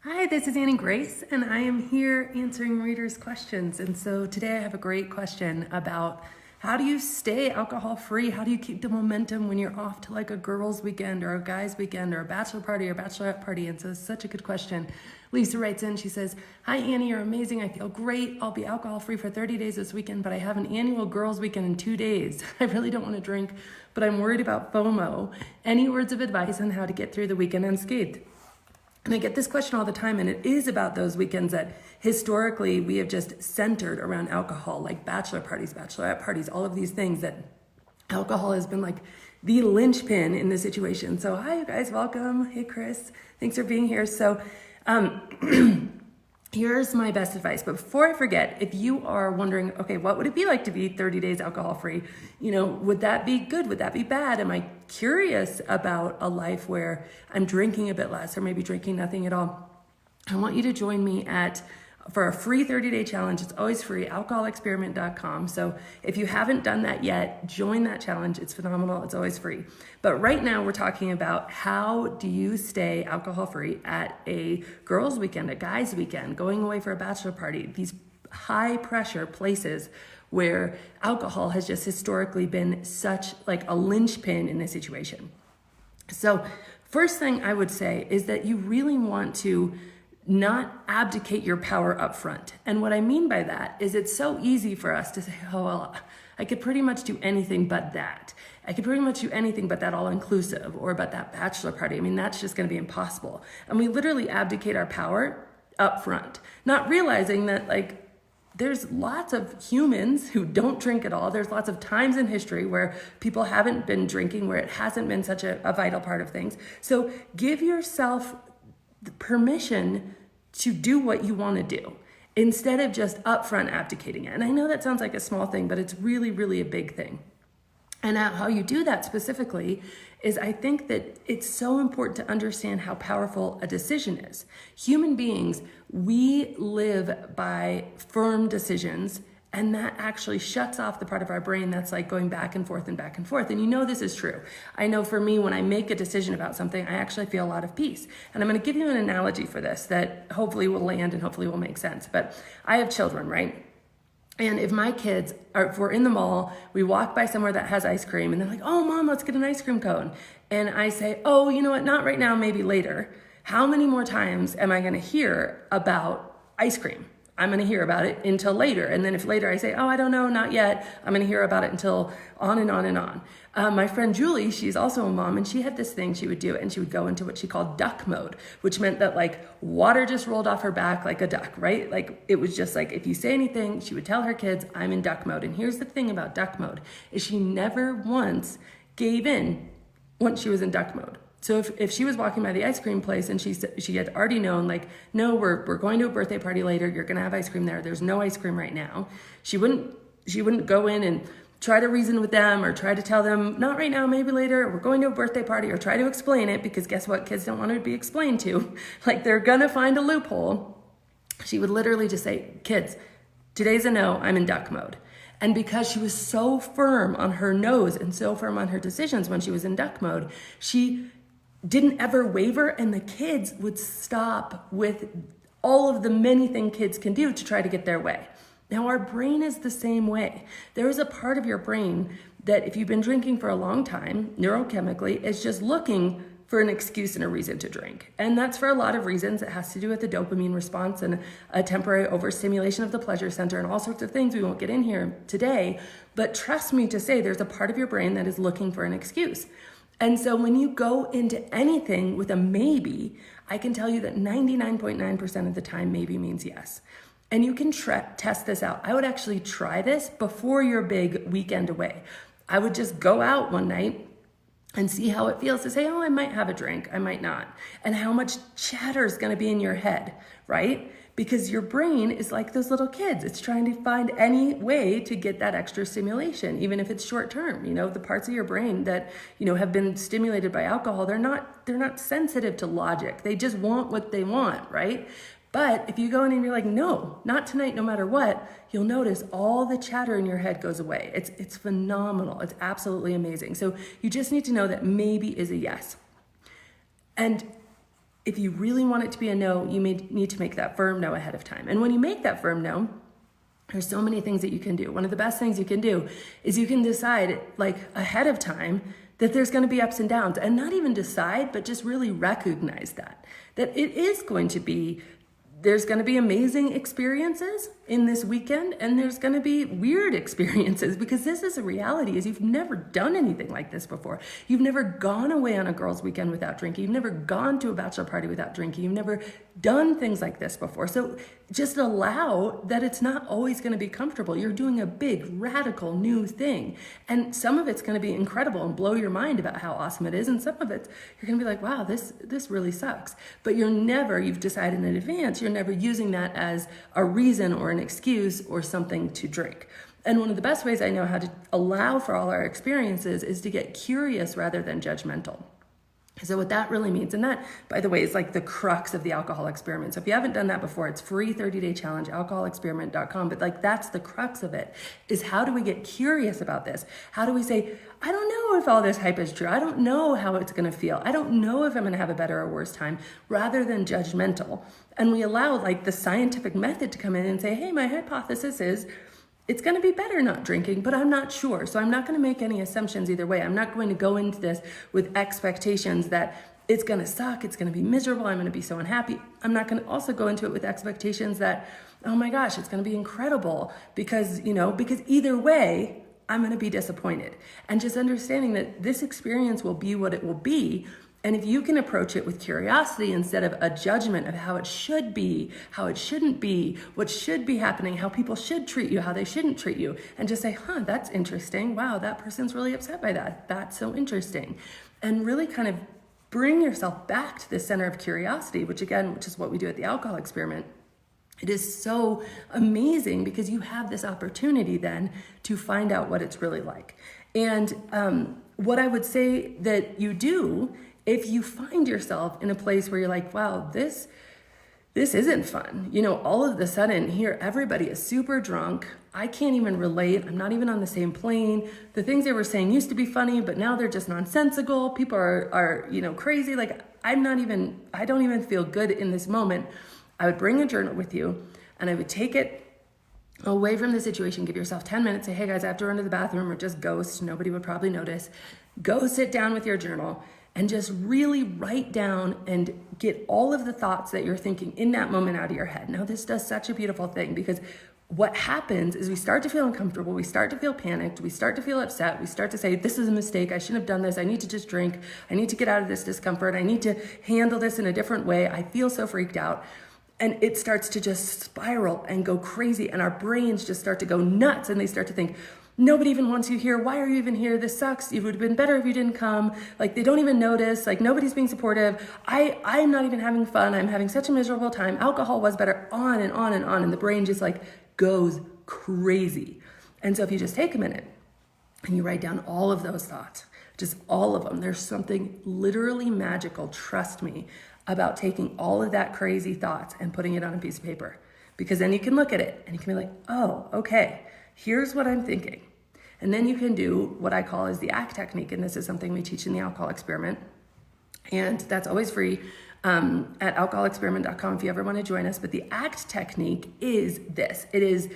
Hi, this is Annie Grace, and I am here answering readers' questions. And so today I have a great question about how do you stay alcohol free? How do you keep the momentum when you're off to like a girls' weekend or a guys' weekend or a bachelor party or bachelorette party? And so it's such a good question. Lisa writes in, she says, "Hi Annie, you're amazing. I feel great. I'll be alcohol free for 30 days this weekend, but I have an annual girls' weekend in 2 days. I really don't want to drink, but I'm worried about FOMO. Any words of advice on how to get through the weekend unscathed?" And I get this question all the time, and it is about those weekends that historically we have just centered around alcohol, like bachelor parties, bachelorette parties, all of these things that alcohol has been like the linchpin in the situation. So hi, you guys, welcome. Hey, Chris, thanks for being here. So here's my best advice. But before I forget, if you are wondering, okay, what would it be like to be 30 days alcohol free? Would that be good? Would that be bad? Am I curious about a life where I'm drinking a bit less or maybe drinking nothing at all? I want you to join me for a free 30-day challenge. It's always free, alcoholexperiment.com. So if you haven't done that yet, join that challenge. It's phenomenal. It's always free. But right now we're talking about how do you stay alcohol free at a girls' weekend, a guys' weekend, going away for a bachelor party, these high pressure places where alcohol has just historically been such like a linchpin in this situation. So first thing I would say is that you really want to not abdicate your power up front. And what I mean by that is it's so easy for us to say, oh, well, I could pretty much do anything but that. I could pretty much do anything but that all-inclusive or but that bachelor party. I mean, that's just going to be impossible. And we literally abdicate our power up front, not realizing that there's lots of humans who don't drink at all. There's lots of times in history where people haven't been drinking, where it hasn't been such a vital part of things. So give yourself the permission to do what you want to do instead of just upfront abdicating it. And I know that sounds like a small thing, but it's really, really a big thing. And how you do that specifically is I think that it's so important to understand how powerful a decision is. Human beings, we live by firm decisions, and that actually shuts off the part of our brain that's like going back and forth and back and forth. And you know this is true. I know for me, when I make a decision about something, I actually feel a lot of peace. And I'm going to give you an analogy for this that hopefully will land and hopefully will make sense. But I have children, right? And if my kids if we're in the mall, we walk by somewhere that has ice cream and they're like, "Oh, Mom, let's get an ice cream cone." And I say, "Oh, you know what? Not right now, maybe later." How many more times am I going to hear about ice cream? I'm going to hear about it until later. And then if later I say, "Oh, I don't know, not yet," I'm going to hear about it until on and on and on. My friend Julie, she's also a mom, and she had this thing she would do, and she would go into what she called duck mode, which meant that water just rolled off her back like a duck, right? It was just like, if you say anything, she would tell her kids, "I'm in duck mode." And here's the thing about duck mode is she never once gave in once she was in duck mode. So if she was walking by the ice cream place and she had already known, "No, we're going to a birthday party later. You're going to have ice cream there. There's no ice cream right now." She wouldn't go in and try to reason with them or try to tell them, "Not right now, maybe later. We're going to a birthday party," or try to explain it, because guess what? Kids don't want to be explained to. They're going to find a loophole. She would literally just say, "Kids, today's a no. I'm in duck mode." And because she was so firm on her no's and so firm on her decisions when she was in duck mode, she didn't ever waver, and the kids would stop with all of the many things kids can do to try to get their way. Now, our brain is the same way. There is a part of your brain that, if you've been drinking for a long time, neurochemically, is just looking for an excuse and a reason to drink. And that's for a lot of reasons. It has to do with the dopamine response and a temporary overstimulation of the pleasure center and all sorts of things we won't get in here today. But trust me to say, there's a part of your brain that is looking for an excuse. And so when you go into anything with a maybe, I can tell you that 99.9% of the time, maybe means yes. And you can test this out. I would actually try this before your big weekend away. I would just go out one night and see how it feels to say, "Oh, I might have a drink, I might not." And how much chatter is going to be in your head, right? Because your brain is like those little kids. It's trying to find any way to get that extra stimulation, even if it's short term. The parts of your brain that, have been stimulated by alcohol, they're not sensitive to logic. They just want what they want, right? But if you go in and you're like, "No, not tonight, no matter what," you'll notice all the chatter in your head goes away. It's phenomenal. It's absolutely amazing. So you just need to know that maybe is a yes. And if you really want it to be a no, you may need to make that firm no ahead of time. And when you make that firm no, there's so many things that you can do. One of the best things you can do is you can decide like ahead of time that there's going to be ups and downs, and not even decide, but just really recognize that it is going to be, there's going to be amazing experiences in this weekend, and there's going to be weird experiences, because this is a reality, is you've never done anything like this before. You've never gone away on a girls' weekend without drinking. You've never gone to a bachelor party without drinking. You've never done things like this before. So just allow that it's not always going to be comfortable. You're doing a big, radical new thing. And some of it's going to be incredible and blow your mind about how awesome it is. And some of it, you're going to be like, wow, this really sucks. But you've decided in advance, you're never using that as a reason or an excuse or something to drink. And one of the best ways I know how to allow for all our experiences is to get curious rather than judgmental. So what that really means, and that, by the way, is like the crux of the alcohol experiment. So if you haven't done that before, it's free 30-day challenge, alcoholexperiment.com. But like that's the crux of it, is how do we get curious about this? How do we say, I don't know if all this hype is true. I don't know how it's going to feel. I don't know if I'm going to have a better or worse time, rather than judgmental. And we allow like the scientific method to come in and say, hey, my hypothesis is it's going to be better not drinking, but I'm not sure. So I'm not going to make any assumptions either way. I'm not going to go into this with expectations that it's going to suck, it's going to be miserable, I'm going to be so unhappy. I'm not going to also go into it with expectations that, oh my gosh, it's going to be incredible, because either way, I'm going to be disappointed. And just understanding that this experience will be what it will be. And if you can approach it with curiosity instead of a judgment of how it should be, how it shouldn't be, what should be happening, how people should treat you, how they shouldn't treat you, and just say, that's interesting. Wow, that person's really upset by that. That's so interesting. And really kind of bring yourself back to the center of curiosity, which is what we do at the alcohol experiment. It is so amazing because you have this opportunity then to find out what it's really like. And what I would say that you do, if you find yourself in a place where you're like, wow, this isn't fun. All of a sudden here, everybody is super drunk. I can't even relate. I'm not even on the same plane. The things they were saying used to be funny, but now they're just nonsensical. People are crazy. Like I don't even feel good in this moment. I would bring a journal with you and I would take it away from the situation, give yourself 10 minutes, say, hey guys, I have to run to the bathroom, or just ghost. Nobody would probably notice. Go sit down with your journal and just really write down and get all of the thoughts that you're thinking in that moment out of your head. Now, this does such a beautiful thing, because what happens is we start to feel uncomfortable, we start to feel panicked, we start to feel upset, we start to say, this is a mistake, I shouldn't have done this, I need to just drink, I need to get out of this discomfort, I need to handle this in a different way, I feel so freaked out. And it starts to just spiral and go crazy, and our brains just start to go nuts, and they start to think, nobody even wants you here. Why are you even here? This sucks. It would have been better if you didn't come. Like, they don't even notice. Like, nobody's being supportive. I'm not even having fun. I'm having such a miserable time. Alcohol was better, on and on and on. And the brain just like goes crazy. And so if you just take a minute and you write down all of those thoughts, just all of them, there's something literally magical, trust me, about taking all of that crazy thoughts and putting it on a piece of paper. Because then you can look at it and you can be like, oh, okay. Here's what I'm thinking. And then you can do what I call is the ACT technique. And this is something we teach in the alcohol experiment. And that's always free at alcoholexperiment.com if you ever want to join us. But the ACT technique is this. It is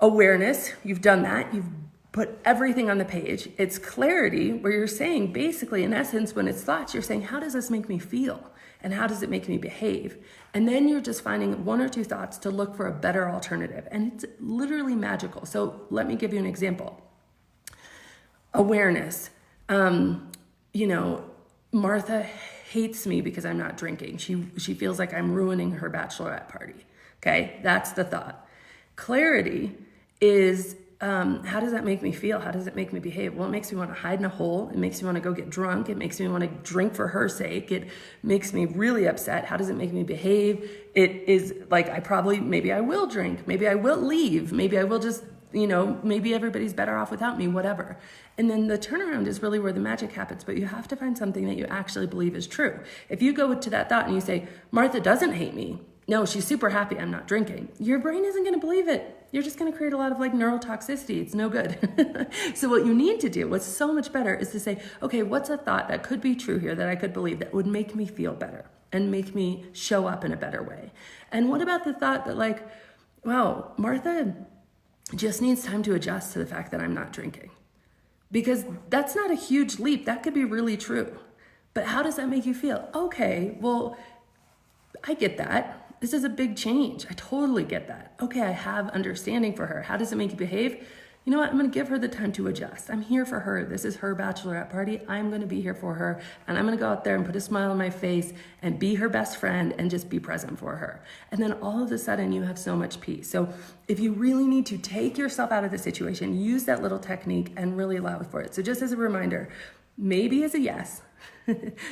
awareness. You've done that. You've put everything on the page. It's clarity, where you're saying, basically, in essence, when it's thoughts, you're saying, how does this make me feel? And how does it make me behave? And then you're just finding one or two thoughts to look for a better alternative. And it's literally magical. So let me give you an example. Awareness. Martha hates me because I'm not drinking. She feels like I'm ruining her bachelorette party. Okay, that's the thought. Clarity is, how does that make me feel? How does it make me behave? Well, it makes me want to hide in a hole. It makes me want to go get drunk. It makes me want to drink for her sake. It makes me really upset. How does it make me behave? It is like, maybe I will drink. Maybe I will leave. Maybe I will just, maybe everybody's better off without me, whatever. And then the turnaround is really where the magic happens, but you have to find something that you actually believe is true. If you go to that thought and you say, Martha doesn't hate me. No, she's super happy I'm not drinking. Your brain isn't going to believe it. You're just going to create a lot of neurotoxicity. It's no good. So what you need to do, what's so much better, is to say, okay, what's a thought that could be true here that I could believe that would make me feel better? and make me show up in a better way? And what about the thought that like, wow, Martha just needs time to adjust to the fact that I'm not drinking? Because that's not a huge leap. That could be really true. But how does that make you feel? Okay, well, I get that. This is a big change. I totally get that. Okay, I have understanding for her. How does it make you behave? You know what? I'm going to give her the time to adjust. I'm here for her. This is her bachelorette party. I'm going to be here for her. And I'm going to go out there and put a smile on my face and be her best friend and just be present for her. And then all of a sudden you have so much peace. So if you really need to take yourself out of the situation, use that little technique and really allow for it. So just as a reminder, maybe is a yes.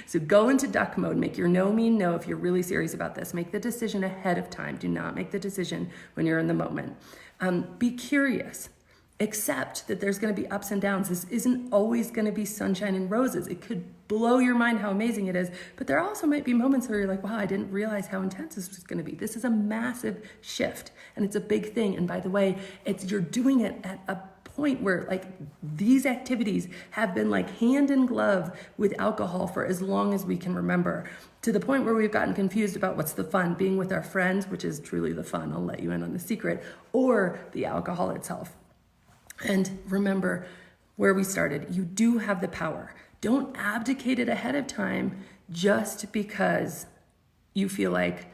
So go into duck mode, make your no mean no if you're really serious about this. Make the decision ahead of time. Do not make the decision when you're in the moment. Be curious. Accept that there's going to be ups and downs. This isn't always going to be sunshine and roses. It could blow your mind how amazing it is, but there also might be moments where you're like, wow, I didn't realize how intense this was going to be. This is a massive shift and it's a big thing. And by the way, you're doing it at a point where like these activities have been like hand in glove with alcohol for as long as we can remember, to the point where we've gotten confused about what's the fun, being with our friends, which is truly the fun, I'll let you in on the secret, or the alcohol itself. And remember where we started. You do have the power. Don't abdicate it ahead of time just because you feel like,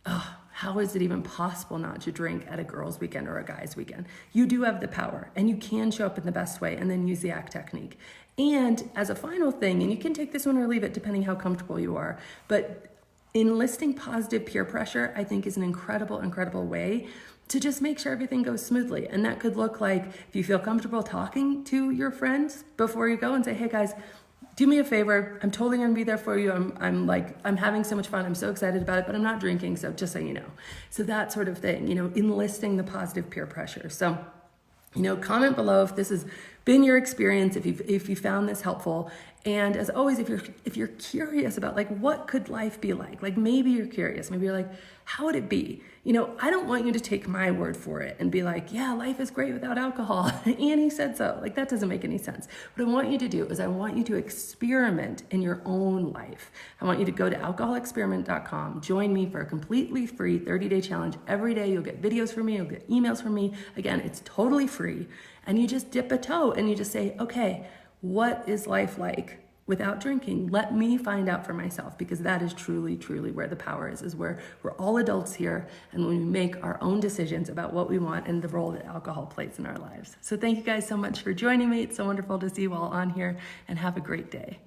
oh, how is it even possible not to drink at a girls' weekend or a guys' weekend? You do have the power and you can show up in the best way and then use the ACT technique. And as a final thing, and you can take this one or leave it depending how comfortable you are, but enlisting positive peer pressure, I think, is an incredible, incredible way to just make sure everything goes smoothly. And that could look like, if you feel comfortable talking to your friends before you go and say, hey guys, do me a favor. I'm totally gonna be there for you. I'm having so much fun. I'm so excited about it, but I'm not drinking. So just so you know. So that sort of thing, enlisting the positive peer pressure. So, comment below if this has been your experience, if you found this helpful. And as always, if you're curious about like, what could life be like maybe you're curious, maybe you're like, how would it be? I don't want you to take my word for it and be like, yeah, life is great without alcohol. Annie said so. Like, that doesn't make any sense. What I want you to do is I want you to experiment in your own life. I want you to go to alcoholexperiment.com, join me for a completely free 30-day challenge. Every day you'll get videos from me, you'll get emails from me. Again, it's totally free. And you just dip a toe and you just say, okay, what is life like without drinking? Let me find out for myself, because that is truly, truly where the power is where we're all adults here, and when we make our own decisions about what we want and the role that alcohol plays in our lives. So thank you guys so much for joining me. It's so wonderful to see you all on here, and have a great day.